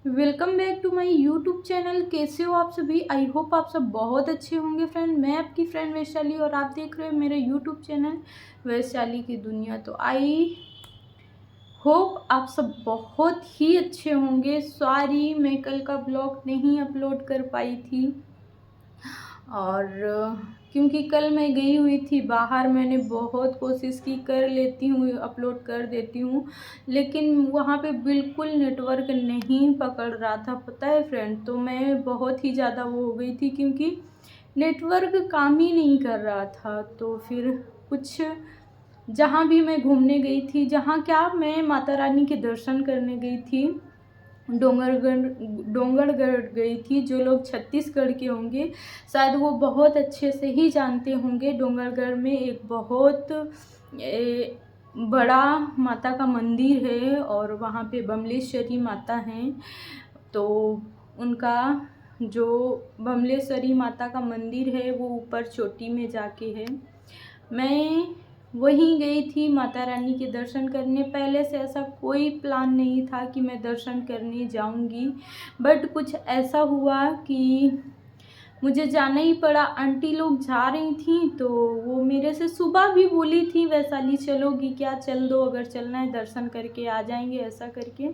Welcome back to my YouTube channel. कैसे हो आप सभी? आई होप आप सब बहुत अच्छे होंगे फ्रेंड। मैं आपकी फ्रेंड वैशाली और आप देख रहे हो मेरे यूट्यूब चैनल वैशाली की दुनिया। तो आई होप आप सब बहुत ही अच्छे होंगे। सॉरी मैं कल का ब्लॉग नहीं अपलोड कर पाई थी और क्योंकि कल मैं गई हुई थी बाहर। मैंने बहुत कोशिश की, कर लेती हूँ, अपलोड कर देती हूँ, लेकिन वहाँ पे बिल्कुल नेटवर्क नहीं पकड़ रहा था। पता है फ्रेंड, तो मैं बहुत ही ज़्यादा वो हो गई थी क्योंकि नेटवर्क काम ही नहीं कर रहा था। तो फिर कुछ जहाँ भी मैं घूमने गई थी, जहाँ क्या मैं माता रानी के दर्शन करने गई थी, डोंगरगढ़ गई थी। जो लोग छत्तीसगढ़ के होंगे शायद वो बहुत अच्छे से ही जानते होंगे। डोंगरगढ़ में एक बहुत बड़ा माता का मंदिर है और वहाँ पे बमलेश्वरी माता हैं। तो उनका जो बमलेश्वरी माता का मंदिर है वो ऊपर चोटी में जाके है। मैं वहीं गई थी माता रानी के दर्शन करने। पहले से ऐसा कोई प्लान नहीं था कि मैं दर्शन करने जाऊंगी, बट कुछ ऐसा हुआ कि मुझे जाना ही पड़ा। आंटी लोग जा रही थी तो वो मेरे से सुबह भी बोली थी, वैशाली चलोगी क्या? चल दो, अगर चलना है दर्शन करके आ जाएंगे, ऐसा करके।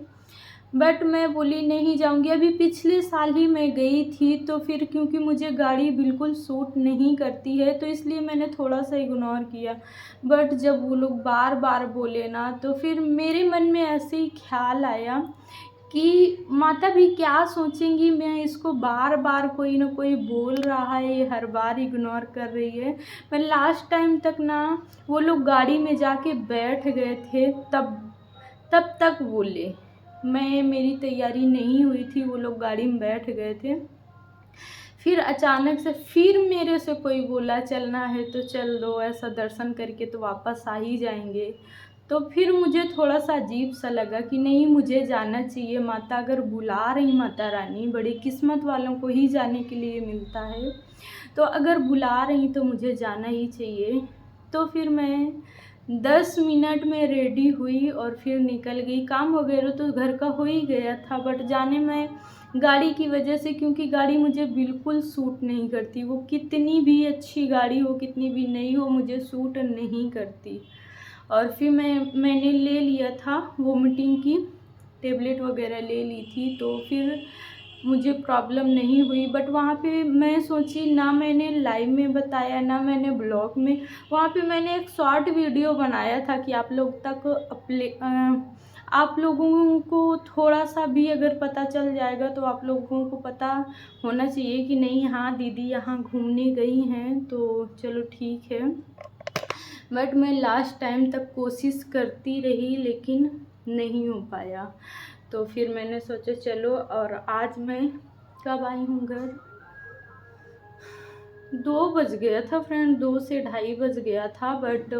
बट मैं बोली नहीं जाऊंगी। अभी पिछले साल ही मैं गई थी, तो फिर क्योंकि मुझे गाड़ी बिल्कुल सूट नहीं करती है तो इसलिए मैंने थोड़ा सा इग्नोर किया। बट जब वो लोग बार बार बोले ना, तो फिर मेरे मन में ऐसे ही ख्याल आया कि माता भी क्या सोचेंगी, मैं इसको बार बार कोई ना कोई बोल रहा है, ये हर बार इग्नोर कर रही है। मैं लास्ट टाइम तक ना, वो लोग गाड़ी में जाके बैठ गए थे तब तक बोले। मेरी तैयारी नहीं हुई थी, वो लोग गाड़ी में बैठ गए थे। फिर अचानक से फिर मेरे से कोई बोला चलना है तो चल दो, ऐसा दर्शन करके तो वापस आ ही जाएंगे। तो फिर मुझे थोड़ा सा अजीब सा लगा कि नहीं, मुझे जाना चाहिए। माता अगर बुला रही, माता रानी बड़ी किस्मत वालों को ही जाने के लिए मिलता है, तो अगर बुला रही तो मुझे जाना ही चाहिए। तो फिर मैं 10 मिनट में रेडी हुई और फिर निकल गई। काम वगैरह तो घर का हो ही गया था, बट जाने में गाड़ी की वजह से, क्योंकि गाड़ी मुझे बिल्कुल सूट नहीं करती। वो कितनी भी अच्छी गाड़ी हो, कितनी भी नई हो, मुझे सूट नहीं करती। और फिर मैंने ले लिया था वोमिटिंग की टेबलेट वगैरह ले ली थी, तो फिर मुझे प्रॉब्लम नहीं हुई। बट वहाँ पे मैं सोची, ना मैंने लाइव में बताया ना मैंने ब्लॉग में। वहाँ पे मैंने एक शॉर्ट वीडियो बनाया था कि आप लोग तक आप लोगों को थोड़ा सा भी अगर पता चल जाएगा तो आप लोगों को पता होना चाहिए कि नहीं, हाँ दीदी यहाँ घूमने गई हैं, तो चलो ठीक है। बट मैं लास्ट टाइम तक कोशिश करती रही लेकिन नहीं हो पाया। तो फिर मैंने सोचा चलो, और आज मैं कब आई हूँ घर? 2 बज गया था फ्रेंड, 2 से ढाई बज गया था। बट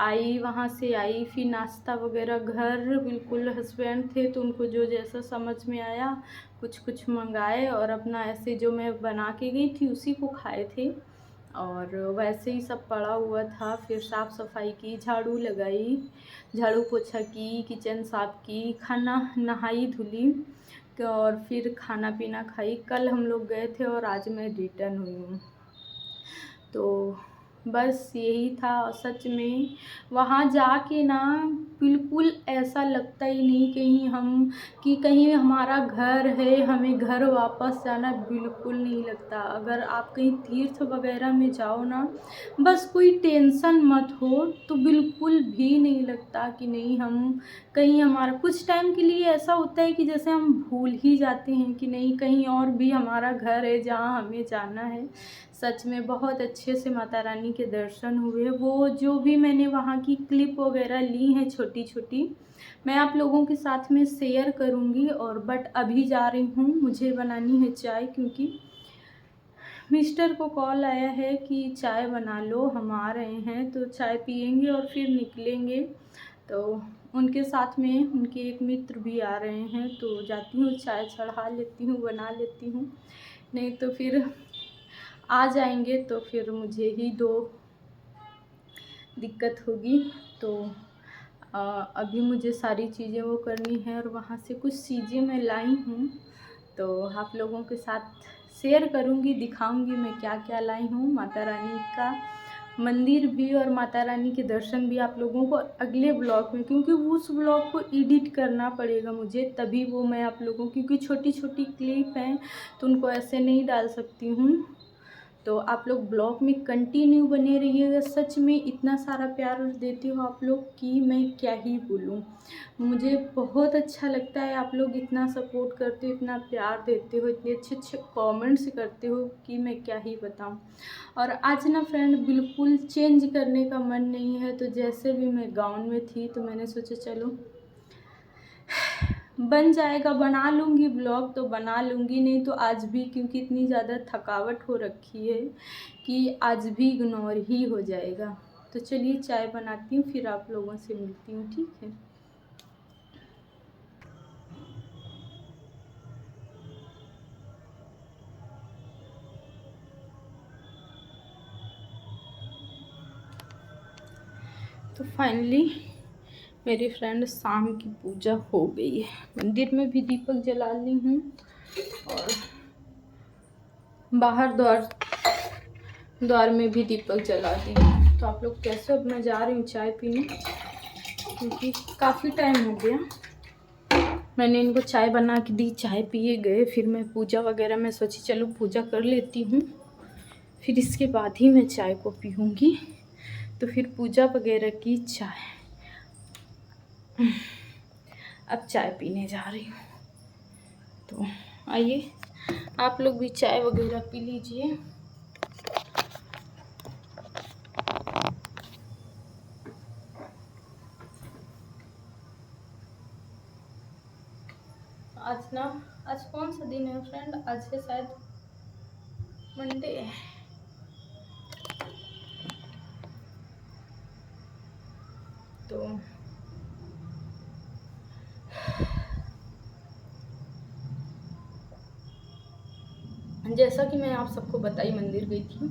आई, वहाँ से आई, फिर नाश्ता वगैरह घर, बिल्कुल हस्बैंड थे तो उनको जो जैसा समझ में आया कुछ कुछ मंगाए और अपना ऐसे जो मैं बना के गई थी उसी को खाए थे। और वैसे ही सब पड़ा हुआ था। फिर साफ़ सफाई की, झाड़ू लगाई, झाड़ू पोछा की, किचन साफ़ की, खाना नहाई धुली और फिर खाना पीना खाई। कल हम लोग गए थे और आज मैं रिटर्न हुई हूँ। तो बस यही था। और सच में वहाँ जाके ना बिल्कुल ऐसा लगता ही नहीं कहीं हमारा घर है, हमें घर वापस जाना बिल्कुल नहीं लगता। अगर आप कहीं तीर्थ वगैरह में जाओ ना, बस कोई टेंशन मत हो तो बिल्कुल भी नहीं लगता कि नहीं, हम कहीं, हमारा कुछ टाइम के लिए ऐसा होता है कि जैसे हम भूल ही जाते हैं कि नहीं, कहीं और भी हमारा घर है जहाँ हमें जाना है। सच में बहुत अच्छे से माता रानी के दर्शन हुए। वो जो भी मैंने वहाँ की क्लिप वगैरह ली हैं छोटी छोटी, मैं आप लोगों के साथ में शेयर करूँगी। और बट अभी जा रही हूँ, मुझे बनानी है चाय, क्योंकि मिस्टर को कॉल आया है कि चाय बना लो, हम आ रहे हैं, तो चाय पियेंगे और फिर निकलेंगे। तो उनके साथ में उनके एक मित्र भी आ रहे हैं, तो जाती हूँ चाय चढ़ा लेती हूँ, बना लेती हूँ, नहीं तो फिर आ जाएंगे तो फिर मुझे ही दो दिक्कत होगी। तो अभी मुझे सारी चीज़ें वो करनी है और वहाँ से कुछ चीज़ें मैं लाई हूँ, तो आप लोगों के साथ शेयर करूँगी, दिखाऊँगी मैं क्या क्या लाई हूँ। माता रानी का मंदिर भी और माता रानी के दर्शन भी आप लोगों को अगले ब्लॉग में, क्योंकि उस ब्लॉग को एडिट करना पड़ेगा मुझे, तभी वो मैं आप लोगों, क्योंकि छोटी छोटी क्लिप हैं तो उनको ऐसे नहीं डाल सकती हूँ। तो आप लोग ब्लॉग में कंटिन्यू बने रहिएगा। सच में इतना सारा प्यार देते हो आप लोग कि मैं क्या ही बोलूँ। मुझे बहुत अच्छा लगता है, आप लोग इतना सपोर्ट करते हो, इतना प्यार देते हो, इतने अच्छे अच्छे कमेंट्स करते हो कि मैं क्या ही बताऊँ। और आज ना फ्रेंड बिल्कुल चेंज करने का मन नहीं है, तो जैसे भी मैं गाँव में थी तो मैंने सोचा चलो बन जाएगा, बना लूँगी ब्लॉग तो बना लूँगी, नहीं तो आज भी, क्योंकि इतनी ज़्यादा थकावट हो रखी है कि आज भी इग्नोर ही हो जाएगा। तो चलिए चाय बनाती हूँ, फिर आप लोगों से मिलती हूँ, ठीक है। तो फाइनली मेरी फ्रेंड शाम की पूजा हो गई है। मंदिर में भी दीपक जला ली हूँ और बाहर द्वार में भी दीपक जला दी हूँ। तो आप लोग कैसे, अब मैं जा रही हूँ चाय पीने, क्योंकि काफ़ी टाइम हो गया। मैंने इनको चाय बना के दी, चाय पिए गए, फिर मैं पूजा वगैरह में सोची चलो पूजा कर लेती हूँ, फिर इसके बाद ही मैं चाय को पीऊँगी। तो फिर पूजा वगैरह की चाय, अब चाय पीने जा रही हूँ। तो आइए आप लोग भी चाय वगैरह पी लीजिए। आज कौन सा दिन है फ्रेंड? आज है शायद मंडे है। तो जैसा कि मैं आप सबको बताई, मंदिर गई थी,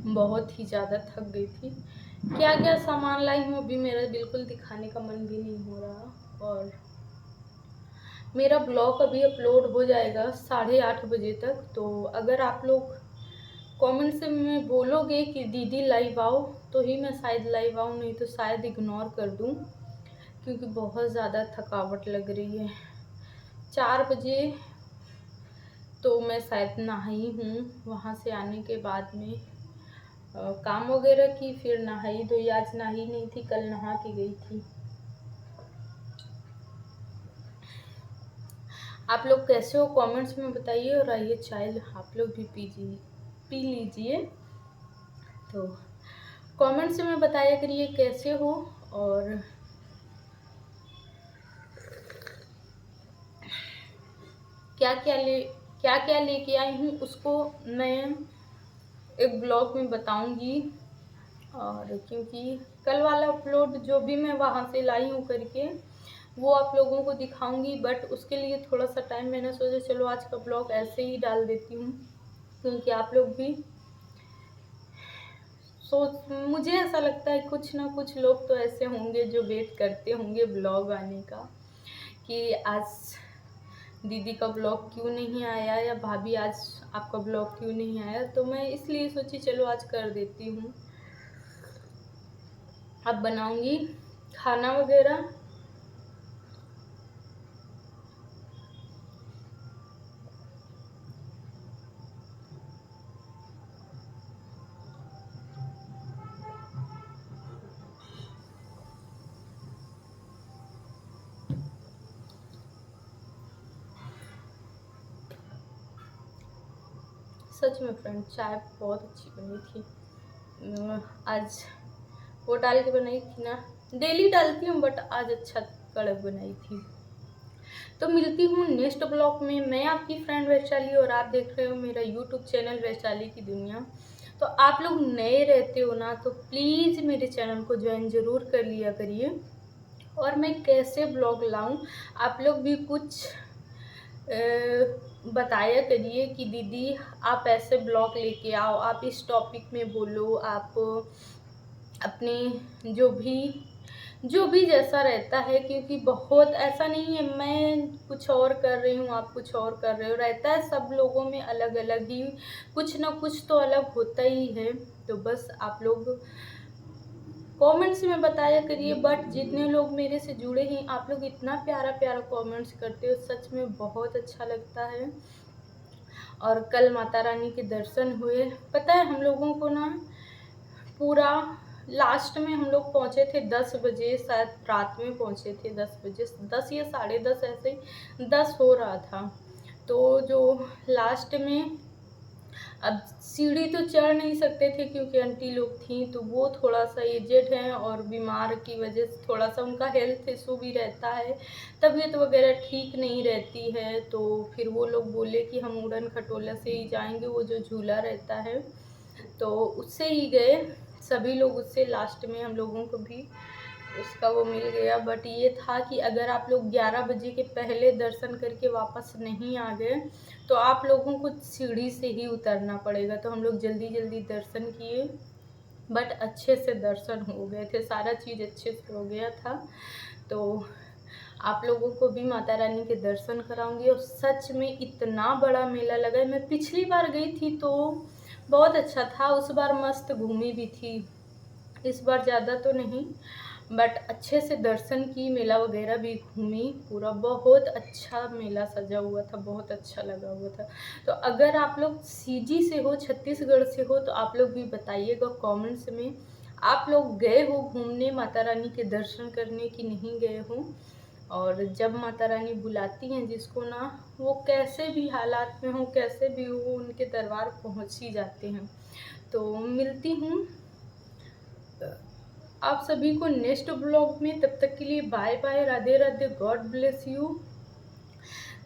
बहुत ही ज़्यादा थक गई थी। क्या क्या सामान लाई हूँ अभी मेरा बिल्कुल दिखाने का मन भी नहीं हो रहा। और मेरा ब्लॉग अभी अपलोड हो जाएगा 8:30 बजे तक। तो अगर आप लोग कमेंट से में बोलोगे कि दीदी लाइव आओ, तो ही मैं शायद लाइव आऊँ, नहीं तो शायद इग्नोर कर दूँ, क्योंकि बहुत ज़्यादा थकावट लग रही है। 4 बजे तो मैं शायद नहाई हूँ, वहाँ से आने के बाद में काम वगैरह की, फिर नहाई धोई। आज नहाई नहीं थी, कल नहा के गई थी। आप लोग कैसे हो कमेंट्स में बताइए, और आइए चाय आप लोग भी पी लीजिए। तो कमेंट्स में बताया करिए कैसे हो, और क्या क्या लेके आई हूँ उसको मैं एक ब्लॉग में बताऊंगी। और क्योंकि कल वाला अपलोड जो भी मैं वहाँ से लाई हूँ करके, वो आप लोगों को दिखाऊंगी, बट उसके लिए थोड़ा सा टाइम, मैंने सोचा चलो आज का ब्लॉग ऐसे ही डाल देती हूँ, क्योंकि आप लोग भी मुझे ऐसा लगता है कुछ ना कुछ लोग तो ऐसे होंगे जो वेट करते होंगे ब्लॉग आने का, कि आज दीदी का ब्लॉग क्यों नहीं आया, या भाभी आज आपका ब्लॉग क्यों नहीं आया। तो मैं इसलिए सोची चलो आज कर देती हूँ। अब बनाऊंगी खाना वगैरह। सच में फ्रेंड चाय बहुत अच्छी बनी थी। आज वो डाल के बनाई थी ना, डेली डालती हूँ बट आज अच्छा कड़क बनाई थी। तो मिलती हूँ नेक्स्ट ब्लॉग में। मैं आपकी फ्रेंड वैशाली, और आप देख रहे हो मेरा यूट्यूब चैनल वैशाली की दुनिया। तो आप लोग नए रहते हो ना, तो प्लीज़ मेरे चैनल को ज्वाइन ज़रूर कर लिया करिए। और मैं कैसे ब्लॉग लाऊं, आप लोग भी कुछ बताया करिए कि दीदी आप ऐसे ब्लॉग लेके आओ, आप इस टॉपिक में बोलो, आप अपने जो भी जैसा रहता है, क्योंकि बहुत ऐसा नहीं है मैं कुछ और कर रही हूँ, आप कुछ और कर रहे हो, रहता है सब लोगों में अलग अलग ही, कुछ ना कुछ तो अलग होता ही है। तो बस आप लोग कमेंट्स में बताया करिए। बट जितने लोग मेरे से जुड़े हैं, आप लोग इतना प्यारा प्यारा कमेंट्स करते हो, सच में बहुत अच्छा लगता है। और कल माता रानी के दर्शन हुए। पता है हम लोगों को ना पूरा लास्ट में हम लोग पहुँचे थे 10 बजे, शायद रात में पहुँचे थे 10 बजे, 10 या साढ़े 10 ऐसे ही 10 हो रहा था। तो जो लास्ट में अब सीढ़ी तो चढ़ नहीं सकते थे क्योंकि आंटी लोग थी, तो वो थोड़ा सा एजेड हैं और बीमार की वजह से थोड़ा सा उनका हेल्थ इशू भी रहता है, तबीयत वगैरह ठीक नहीं रहती है। तो फिर वो लोग बोले कि हम उड़न खटोला से ही जाएंगे, वो जो झूला रहता है तो उससे ही गए सभी लोग, उससे लास्ट में हम लोगों को भी उसका वो मिल गया। बट ये था कि अगर आप लोग 11 बजे के पहले दर्शन करके वापस नहीं आ गए तो आप लोगों को सीढ़ी से ही उतरना पड़ेगा। तो हम लोग जल्दी जल्दी दर्शन किए, बट अच्छे से दर्शन हो गए थे, सारा चीज़ अच्छे से हो गया था। तो आप लोगों को भी माता रानी के दर्शन कराऊंगी। और सच में इतना बड़ा मेला लगा है, मैं पिछली बार गई थी तो बहुत अच्छा था, उस बार मस्त घूमी भी थी, इस बार ज़्यादा तो नहीं बट अच्छे से दर्शन की, मेला वगैरह भी घूमी पूरा, बहुत अच्छा मेला सजा हुआ था, बहुत अच्छा लगा हुआ था। तो अगर आप लोग सीजी से हो, छत्तीसगढ़ से हो, तो आप लोग भी बताइएगा कमेंट्स में, आप लोग गए हो घूमने माता रानी के दर्शन करने कि नहीं गए हो। और जब माता रानी बुलाती हैं जिसको ना, वो कैसे भी हालात में हो, कैसे भी हो, उनके दरबार पहुंच ही जाते हैं। तो मिलती हूँ आप सभी को नेक्स्ट ब्लॉग में, तब तक के लिए bye bye, Radhe Radhe, God bless you.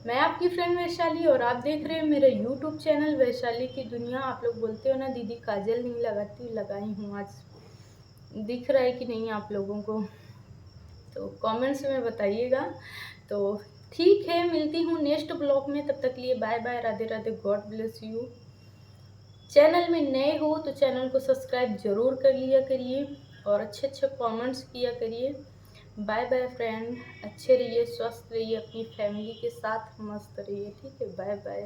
मैं आपकी फ्रेंड वैशाली और आप देख रहे हैं मेरा यूट्यूब चैनल वैशाली की दुनिया। आप लोग बोलते हो ना दीदी काजल नहीं लगाती, लगाई हूँ आज, दिख रहा है कि नहीं आप लोगों को, तो कमेंट्स में बताइएगा। तो ठीक है, मिलती हूँ नेक्स्ट ब्लॉग में, तब तक के लिए bye bye, Radhe Radhe, God bless you. Channel में नए हो तो चैनल को सब्सक्राइब जरूर कर लिया करिए और अच्छे अच्छे कमेंट्स किया करिए। बाय बाय फ्रेंड, अच्छे रहिए, स्वस्थ रहिए, अपनी फैमिली के साथ मस्त रहिए, ठीक है, बाय बाय।